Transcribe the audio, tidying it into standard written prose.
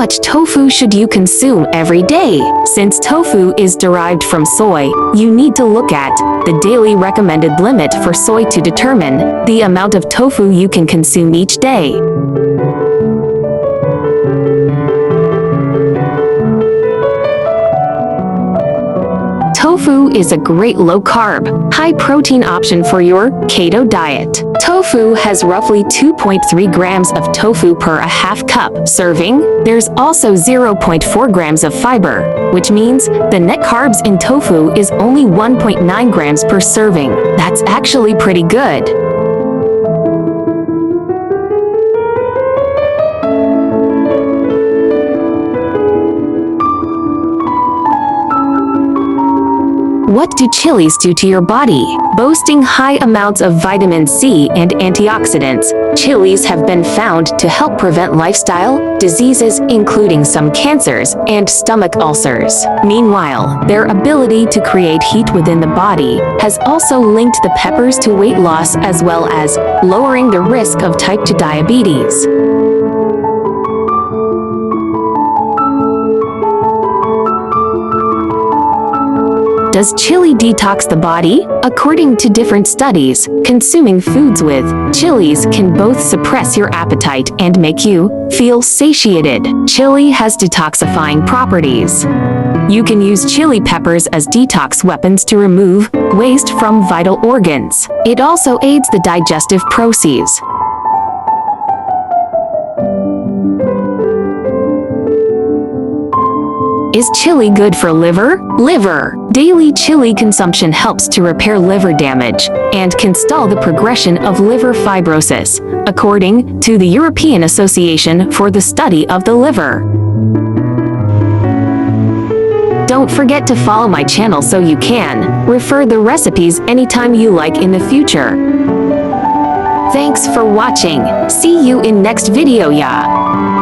much tofu should you consume every day? Since tofu is derived from soy, you need to look at the daily recommended limit for soy to determine the amount of tofu you can consume each day. Tofu is a great low-carb, high-protein option for your keto diet. Tofu has roughly 2.3 grams of tofu per a half cup serving. There's also 0.4 grams of fiber, which means the net carbs in tofu is only 1.9 grams per serving. That's actually pretty good. What do chilies do to your body? Boasting high amounts of vitamin C and antioxidants, chilies have been found to help prevent lifestyle diseases including some cancers and stomach ulcers. Meanwhile, their ability to create heat within the body has also linked the peppers to weight loss as well as lowering the risk of type 2 diabetes. Does chili detox the body? According to different studies, consuming foods with chilies can both suppress your appetite and make you feel satiated. Chili has detoxifying properties. You can use chili peppers as detox weapons to remove waste from vital organs. It also aids the digestive process. Is chili good for liver? Liver. Daily chili consumption helps to repair liver damage and can stall the progression of liver fibrosis, according to the European Association for the Study of the Liver. Don't forget to follow my channel so you can refer the recipes anytime you like in the future. Thanks for watching. See you in next video, ya.